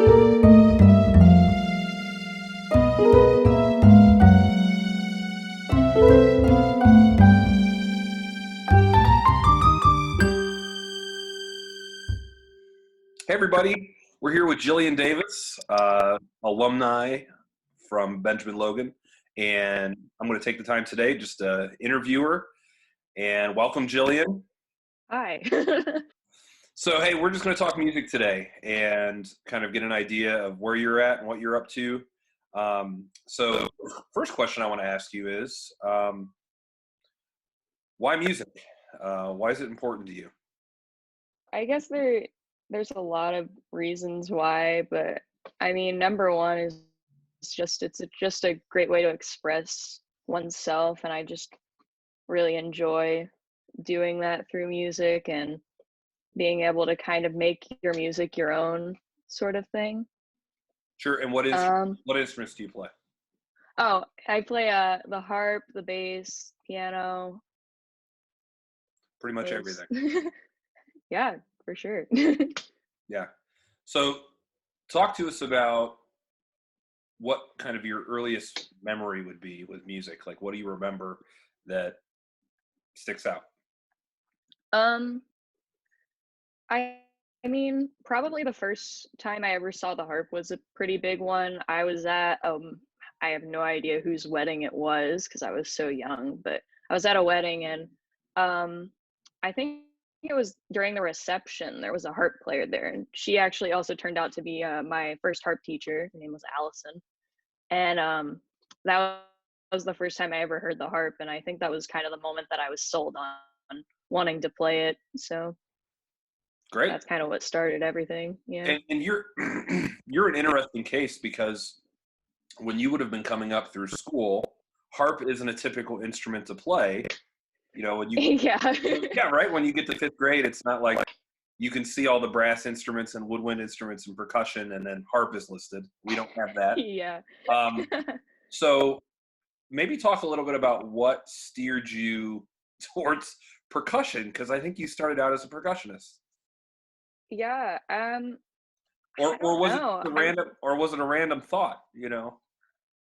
Hey everybody, we're here with Jillian Davis, alumni from Benjamin Logan, and I'm going to take the time today just to interview her and welcome Jillian. Hi. So hey, we're just going to talk music today and kind of get an idea of where you're at and what you're up to. So first question I want to ask you is, why music? Why is it important to you? I guess there's a lot of reasons why, but I mean, number one is it's just a great way to express oneself, and I just really enjoy doing that through music and being able to kind of make your music your own sort of thing. Sure, and Um, what instruments do you play? oh, I play the harp, the bass, piano, Pretty much those. everything. Yeah, for sure. Yeah. So talk to us about what kind of your earliest memory would be with music. Like, what do you remember that sticks out? Um, I I mean, probably the first time I ever saw the harp was a pretty big one. I was at I have no idea whose wedding it was because I was so young, but I was at a wedding and um I think it was during the reception. There was a harp player there, and she actually also turned out to be my first harp teacher. Her name was Allison. And that was the first time I ever heard the harp, and I think that was kind of the moment that I was sold on wanting to play it. So Great. that's kind of what started everything, yeah. And you're you're an interesting case because when you would have been coming up through school, harp isn't a typical instrument to play. You know, when you Yeah. yeah, right. When you get to fifth grade, it's not like you can see all the brass instruments and woodwind instruments and percussion, and then harp is listed. We don't have that. Yeah. Um, so maybe talk a little bit about what steered you towards percussion, because I think you started out as a percussionist. Yeah, Or I don't was it know. a random or was it a random thought, you know?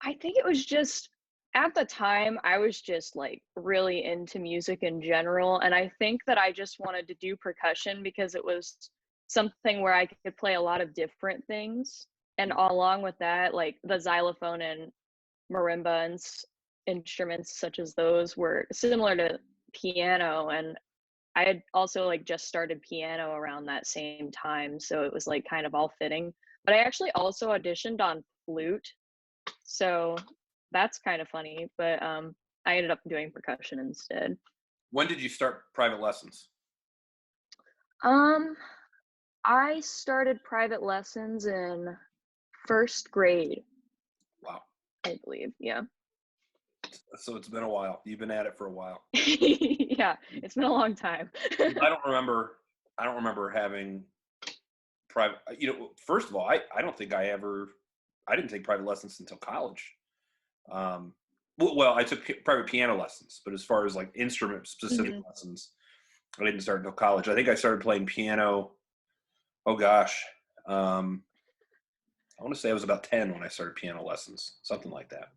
I think it was just at the time, I was just, like, really into music in general, and I think that I just wanted to do percussion because it was something where I could play a lot of different things, and along with that, like, the xylophone and marimba and instruments such as those were similar to piano, and I had also like just started piano around that same time, so it was like kind of all fitting. But I actually also auditioned on flute, so that's kind of funny. But I ended up doing percussion instead. When did you start private lessons? Um, I started private lessons in first grade, Wow. I believe. Yeah. So it's been a while. You've been at it for a while. Yeah, it's been a long time. I don't remember having private, first of all, I don't think I didn't take private lessons until college. Well, I took private piano lessons, but as far as like instrument specific Mhm. lessons, I didn't start until college. I think I started playing piano. Oh gosh, um, I want to say I was about 10 when I started piano lessons, something like that.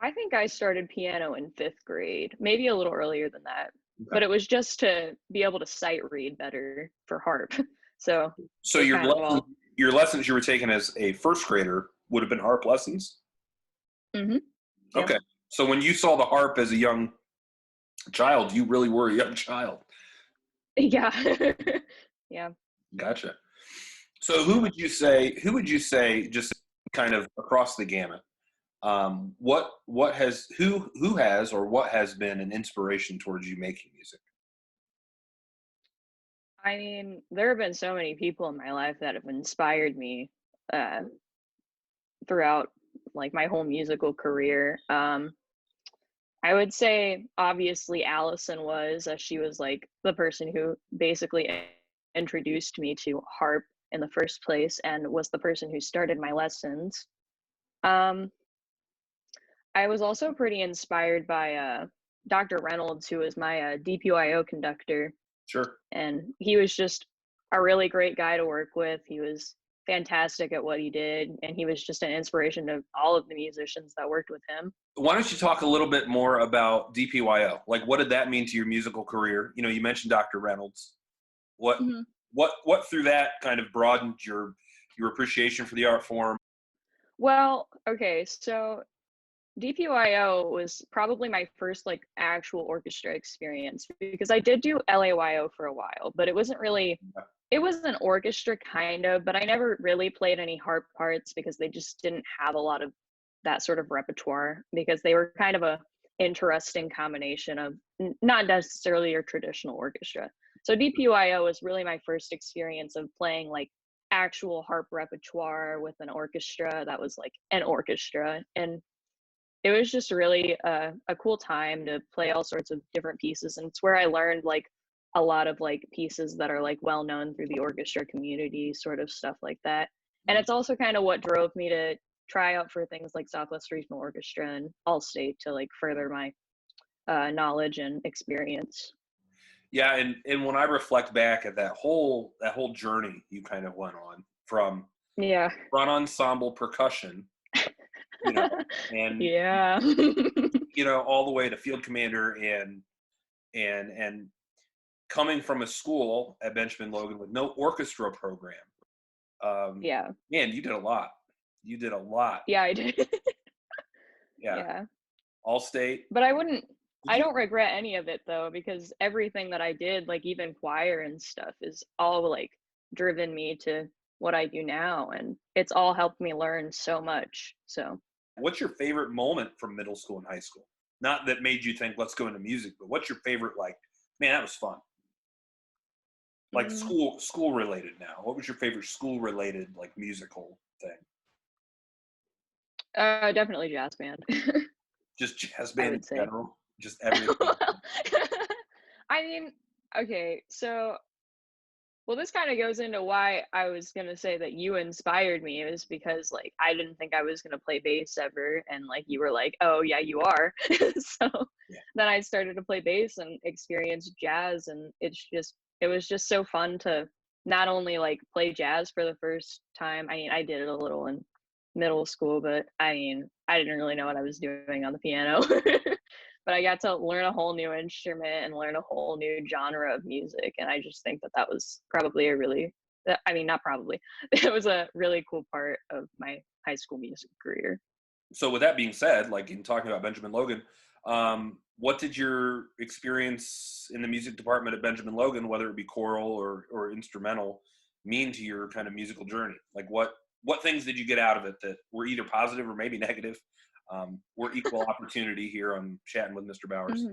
I think I started piano in 5th grade, maybe a little earlier than that, Okay. but it was just to be able to sight read better for harp. So, So it kind of all. your lessons you were taking as a first grader would have been harp lessons. Mhm. Yeah. Okay. So when you saw the harp as a young child, you really were a young child. Yeah. Yeah. Gotcha. So who would you say just kind of across the gamut? What has who has or what has been an inspiration towards you making music? I mean, there have been so many people in my life that have inspired me, uh, throughout, like, my whole musical career. I would say, obviously, Allison was, she was, like, the person who basically introduced me to harp in the first place and was the person who started my lessons. Um, I was also pretty inspired by, Dr. Reynolds, who was my, DPYO conductor, Sure. and he was just a really great guy to work with. He was fantastic at what he did, and he was just an inspiration to all of the musicians that worked with him. Why don't you talk a little bit more about DPYO? Like, what did that mean to your musical career? You know, you mentioned Dr. Reynolds. What Mhm. what through that kind of broadened your appreciation for the art form? Well, okay, so DPYO was probably my first like actual orchestra experience because I did do LAYO for a while, but it was an orchestra kind of, but I never really played any harp parts because they just didn't have a lot of that sort of repertoire because they were kind of a interesting combination of not necessarily your traditional orchestra. So DPYO was really my first experience of playing like actual harp repertoire with an orchestra that was like an orchestra, and it was just really a cool time to play all sorts of different pieces, and it's where I learned like a lot of like pieces that are like well known through the orchestra community, sort of stuff like that. And it's also kind of what drove me to try out for things like Southwest Regional Orchestra and Allstate to like further my knowledge and experience. Yeah, and when I reflect back at that whole journey you kind of went on from Yeah. front ensemble percussion, you know, and Yeah. all the way to field commander and coming from a school at Benjamin Logan with no orchestra program. Yeah. Man, you did a lot. You did a lot. Yeah, I did. Yeah. Yeah. All state. But Did I you? don't regret any of it though, because everything that I did, like even choir and stuff, is all like driven me to what I do now. And it's all helped me learn so much. So, What's your favorite moment from middle school and high school? Not that made you think, let's go into music, but what's your favorite, like, man, that was fun. Like mm, school related now. What was your favorite school related, like musical thing? definitely jazz band, Just jazz I band in would say. general? Just everything. I mean, okay, so well, this kind of goes into why I was gonna say that you inspired me. It was because like I didn't think I was gonna play bass ever, and like you were like, "Oh yeah, you are." So Yeah. then I started to play bass and experience jazz, and it was just so fun to not only like play jazz for the first time. I mean, I did it a little in middle school, but I mean, I didn't really know what I was doing on the piano. But I got to learn a whole new instrument and learn a whole new genre of music. And I just think that that was probably I mean, not probably, it was a really cool part of my high school music career. So with that being said, like in talking about Benjamin Logan, what did your experience in the music department at Benjamin Logan, whether it be choral or instrumental, mean to your kind of musical journey? Like what things did you get out of it that were either positive or maybe negative? We're equal opportunity here on Chatting with Mr. Bowers.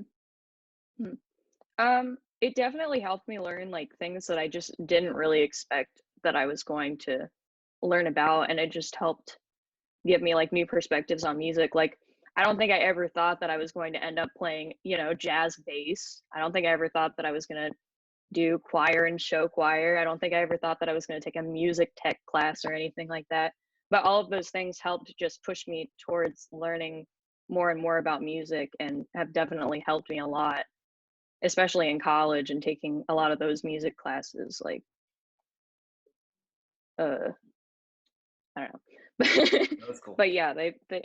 Mhm, mhm. It definitely helped me learn like things that I just didn't really expect that I was going to learn about. And it just helped give me like new perspectives on music. Like, I don't think I ever thought that I was going to end up playing, jazz bass. I don't think I ever thought that I was going to do choir and show choir. I don't think I ever thought that I was going to take a music tech class or anything like that. But all of those things helped just push me towards learning more and more about music and have definitely helped me a lot, especially in college and taking a lot of those music classes. Like, uh, I don't know. That's cool. But yeah,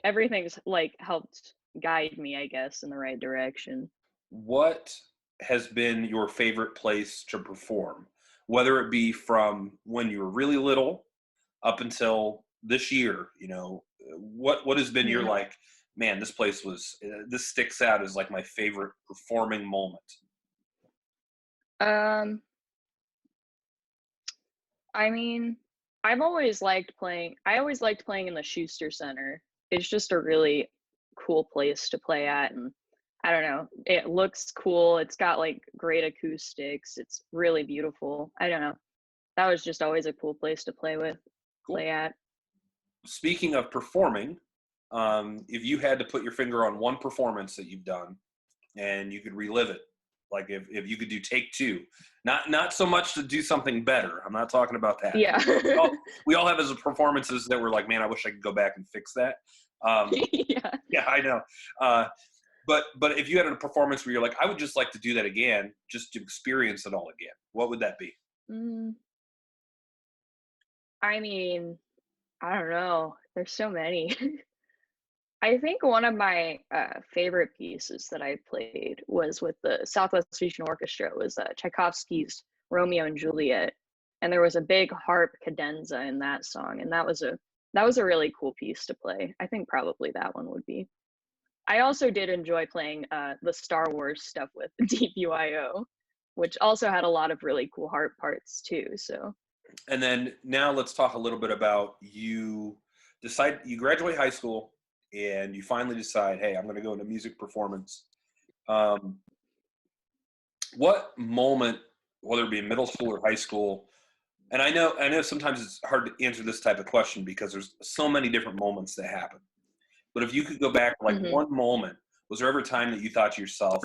everything's like helped guide me, I guess, in the right direction. What has been your favorite place to perform, whether it be from when you were really little up until this year? What has been your Mhm. like, man, this sticks out as like my favorite performing moment. Um, I mean, I always liked playing in the Schuster Center. It's just a really cool place to play at, and I don't know, it looks cool. It's got like great acoustics. It's really beautiful. I don't know. That was just always a cool place to Cool. play at. Speaking of performing, if you had to put your finger on one performance that you've done and you could relive it, like if you could do take two, not so much to do something better. I'm not talking about that. Yeah. We all have as performances that we're like, man, I wish I could go back and fix that. Um, Yeah. yeah, I know. Uh, but if you had a performance where you're like, I would just like to do that again, just to experience it all again, what would that be? Mm, I mean, I don't know. There's so many. I think one of my favorite pieces that I played was with the Southwest Fusion Orchestra. It was Tchaikovsky's Romeo and Juliet, and there was a big harp cadenza in that song, and that was a really cool piece to play. I think probably that one would be. I also did enjoy playing the Star Wars stuff with DPYO, which also had a lot of really cool harp parts too. So And then now let's talk a little bit about you graduate high school and you finally decide, hey, I'm going to go into music performance. Um, what moment, whether it be in middle school or high school, and I know sometimes it's hard to answer this type of question because there's so many different moments that happen. But if you could go back like mhm. one moment, was there ever a time that you thought to yourself,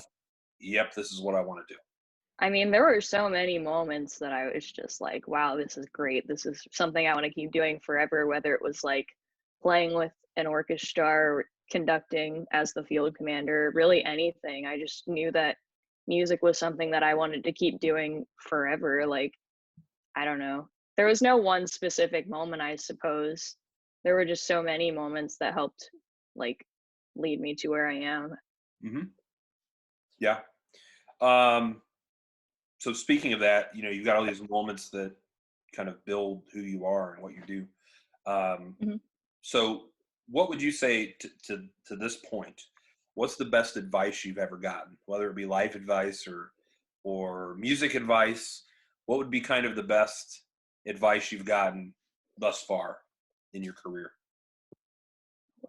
yep, this is what I want to do? I mean, there were so many moments that I was just like, wow, this is great. This is something I want to keep doing forever, whether it was like playing with an orchestra or conducting as the field commander, really anything. I just knew that music was something that I wanted to keep doing forever. Like, I don't know. There was no one specific moment, I suppose. There were just so many moments that helped like lead me to where I am. Hmm. Yeah. Um, so speaking of that, you've got all these moments that kind of build who you are and what you do. Um, Mhm. so what would you say to this point? What's the best advice you've ever gotten, whether it be life advice or music advice? What would be kind of the best advice you've gotten thus far in your career?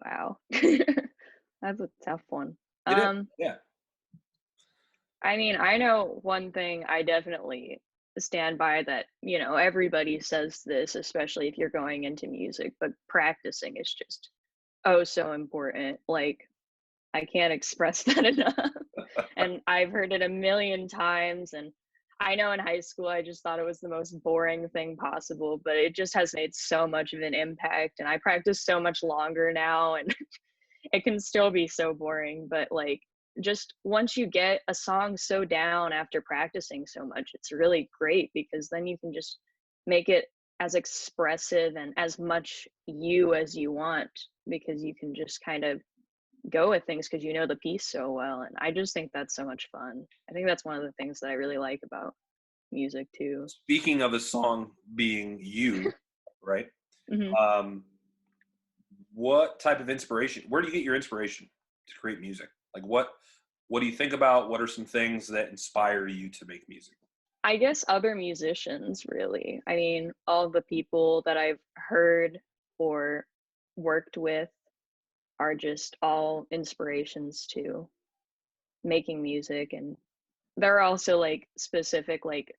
Wow. That's a tough one. It is, Um, yeah. I mean, I know one thing I definitely stand by that, everybody says this, especially if you're going into music, but practicing is just oh so important. Like, I can't express that enough. And I've heard it a million times. And I know in high school, I just thought it was the most boring thing possible, but it just has made so much of an impact. And I practice so much longer now. And it can still be so boring, but like just once you get a song so down after practicing so much, it's really great because then you can just make it as expressive and as much you as you want because you can just kind of go with things because you know the piece so well. And I just think that's so much fun. I think that's one of the things that I really like about music too. Speaking of a song being you, right? Hmm. Um, what type of inspiration? Where do you get your inspiration to create music? Like what do you think about? What are some things that inspire you to make music? I guess other musicians, really. I mean, all the people that I've heard or worked with are just all inspirations to making music. And there are also like specific like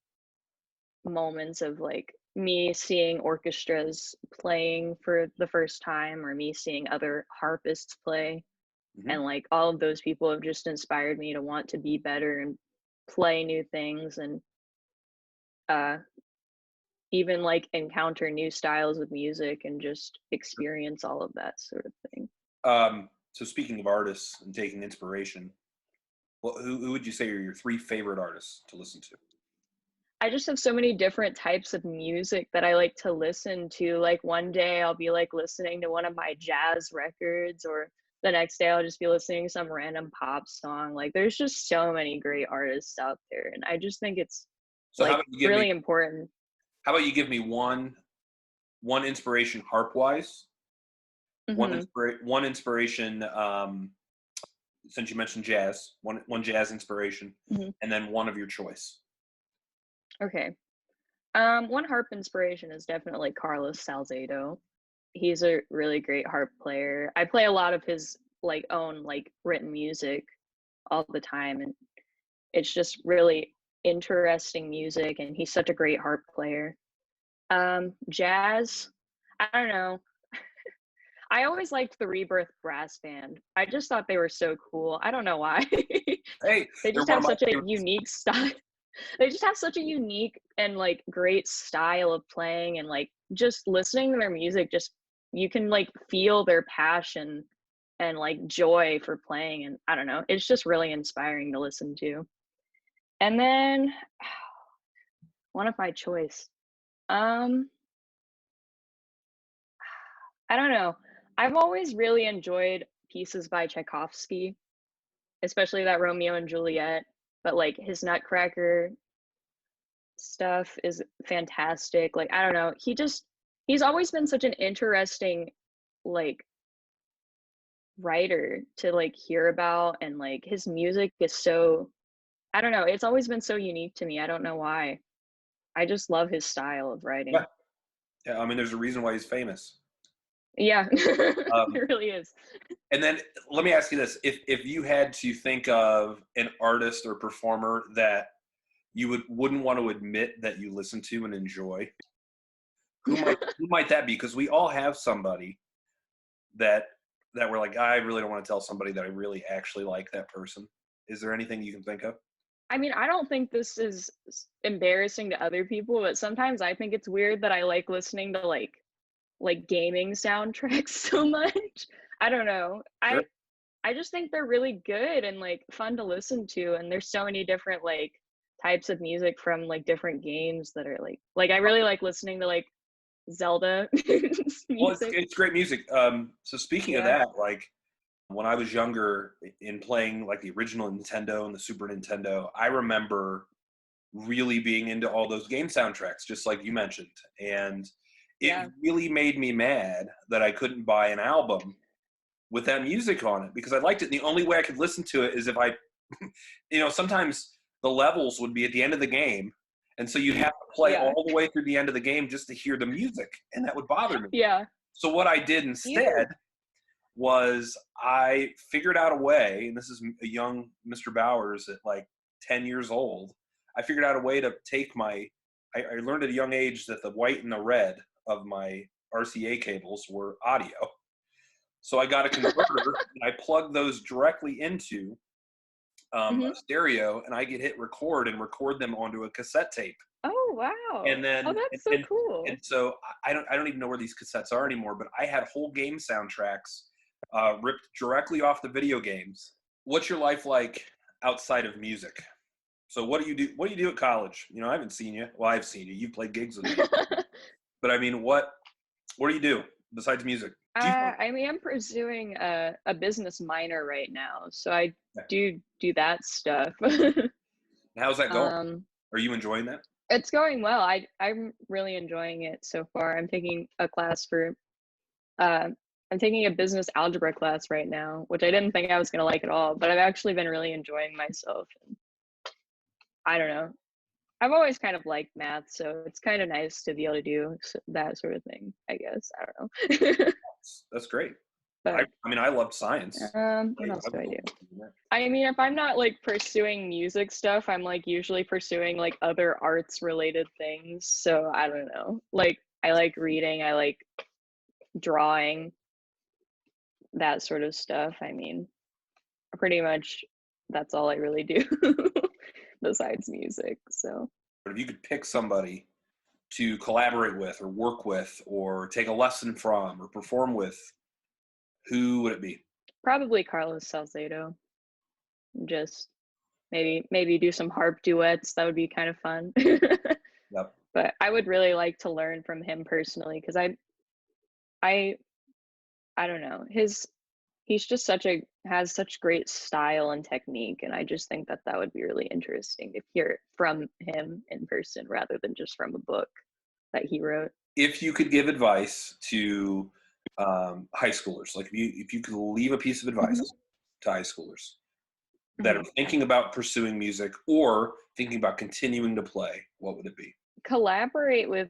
moments of like me seeing orchestras playing for the first time or me seeing other harpists play. Hmm. And like all of those people have just inspired me to want to be better and play new things and uh even like encounter new styles of music and just experience all of that sort of thing. So speaking of artists and taking inspiration, well, who would you say are your three favorite artists to listen to? I just have so many different types of music that I like to listen to. Like one day I'll be like listening to one of my jazz records, or the next day I'll just be listening to some random pop song. Like there's just so many great artists out there. And I just think it's So like really important. how about you give me one inspiration harp wise, Hmm. one inspiration since you mentioned jazz, one jazz inspiration, Hmm. and then one of your choice. Okay. One harp inspiration is definitely Carlos Salcedo. He's a really great harp player. I play a lot of his like own like written music all the time, and it's just really interesting music. And he's such a great harp player. Jazz, I don't know. I always liked the Rebirth Brass Band. I just thought they were so cool. I don't know why. Hey, They they're just one have of my such a favorites. unique style. They just have such a unique and like great style of playing, and like just listening to their music just you can like feel their passion and like joy for playing. And I don't know, it's just really inspiring to listen to. And then one of my choice. Um I don't know. I've always really enjoyed pieces by Tchaikovsky, especially that Romeo and Juliet, but, like, his Nutcracker stuff is fantastic. Like, I don't know, he's always been such an interesting, like, writer to, like, hear about, and, like, his music is so, I don't know, it's always been so unique to me, I don't know why. I just love his style of Yeah, writing. yeah. I mean, there's a reason why he's famous. Yeah, Um, it really is. and then let me ask you this: if you had to think of an artist or performer that you wouldn't want to admit that you listen to and enjoy, who might that be? Because we all have somebody that we're like, I really don't want to tell somebody that I really actually like that person. Is there anything you can think of? I mean, I don't think this is embarrassing to other people, but sometimes I think it's weird that I like listening to like gaming soundtracks so much. I don't know. Sure. I just think they're really good and like fun to listen to, and there's so many different like types of music from like different games that are like I really like listening to like Zelda Well, music. it's great music. So speaking of Yeah. that, like when I was younger in playing like the original Nintendo and the Super Nintendo, I remember really being into all those game soundtracks, just like you mentioned. And it Yeah. really made me mad that I couldn't buy an album with that music on it because I liked it. And the only way I could listen to it is if I, sometimes the levels would be at the end of the game. And so you'd have to play Yeah. all the way through the end of the game just to hear the music. And that would bother me. Yeah. So what I did Even instead was I figured out a way, and this is a young Mr. Bowers at like 10 years old. I figured out a way to take I learned at a young age that the white and the red of my RCA cables were audio. So I got a converter and I plugged those directly into Mhm. a stereo, and I could hit record and record them onto a cassette tape. Oh, wow. And Oh, then that's so and cool. so I don't even know where these cassettes are anymore, but I had whole game soundtracks ripped directly off the video games. What's your life like outside of music? So what do you do? What do you do at college? I haven't seen you. Well, I've seen you. You've played gigs with me, but I mean, what do you do besides music? Do you? I mean, I'm pursuing a business minor right now, so I Yeah. do that stuff. How's that going? Um, Are you enjoying that? it's going well. I'm really enjoying it so far. Uh, I'm taking a business algebra class right now, which I didn't think I was gonna like at all, but I've actually been really enjoying myself. I don't know. I've always kind of liked math, so it's kind of nice to be able to do that sort of thing, I guess. I don't know. That's great. I But I mean, I loved science. what else I do would I go do? doing that. I mean, if I'm not like pursuing music stuff, I'm like usually pursuing like other arts related things. So I don't know. Like I like reading, I like drawing, that sort of stuff. I mean, pretty much that's all I really do besides music. So But if you could pick somebody to collaborate with or work with or take a lesson from or perform with, who would it be? probably Carlos Salcedo. Just maybe do some harp duets. That would be kind of fun. Yep. But I would really like to learn from him personally because I I don't know. He's just such a has such great style and technique, and I just think that that would be really interesting to hear it from him in person rather than just from a book that he wrote. If you could give advice to high schoolers, like if you could leave a piece of Mhm, advice to high schoolers that are mhm. thinking about pursuing music or thinking about continuing to play, what would it be? Collaborate with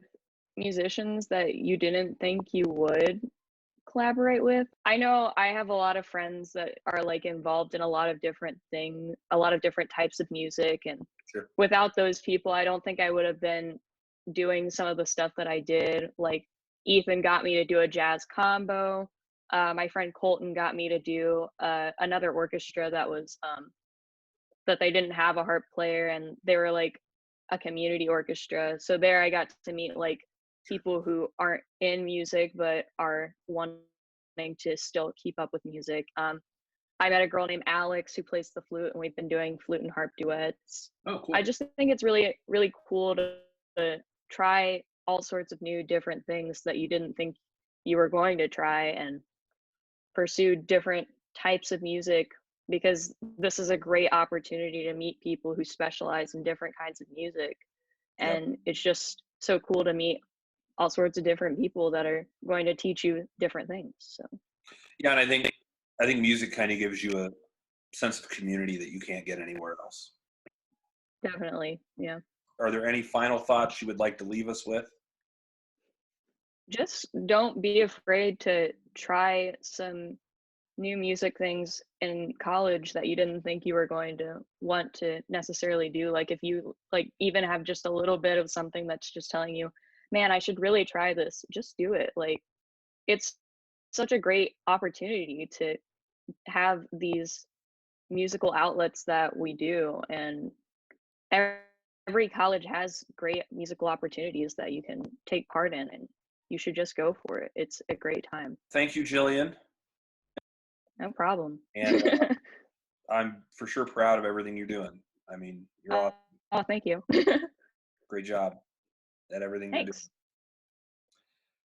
musicians that you didn't think you would collaborate with. I know I have a lot of friends that are like involved in a lot of different things, a lot of different types of music, and Sure. without those people, I don't think I would have been doing some of the stuff that I did. Like Ethan got me to do a jazz combo. My friend Colton got me to do another orchestra that they didn't have a harp player, and they were like a community orchestra. So there I got to meet like people who aren't in music but are wanting to still keep up with music. I met a girl named Alex who plays the flute, and we've been doing flute and harp duets. Oh, I cool. just think it's really cool to try all sorts of new different things that you didn't think you were going to try and pursue different types of music, because this is a great opportunity to meet people who specialize in different kinds of music. Yep. And it's just so cool to meet all sorts of different people that are going to teach you different things. So Yeah, and I think music kind of gives you a sense of community that you can't get anywhere else. definitely, yeah. Are there any final thoughts you would like to leave us with? Just don't be afraid to try some new music things in college that you didn't think you were going to want to necessarily do. Like if you like even have just a little bit of something that's just telling you, man, I should really try this, just do it. Like it's such a great opportunity to have these musical outlets that we do, and ev- every college has great musical opportunities that you can take part in, and you should just go for it. It's a great time. Thank you, Jillian. No problem. And I'm for sure proud of everything you're doing. I mean, you're uh, awesome. oh, thank you. Great job at everything you're doing. Thanks.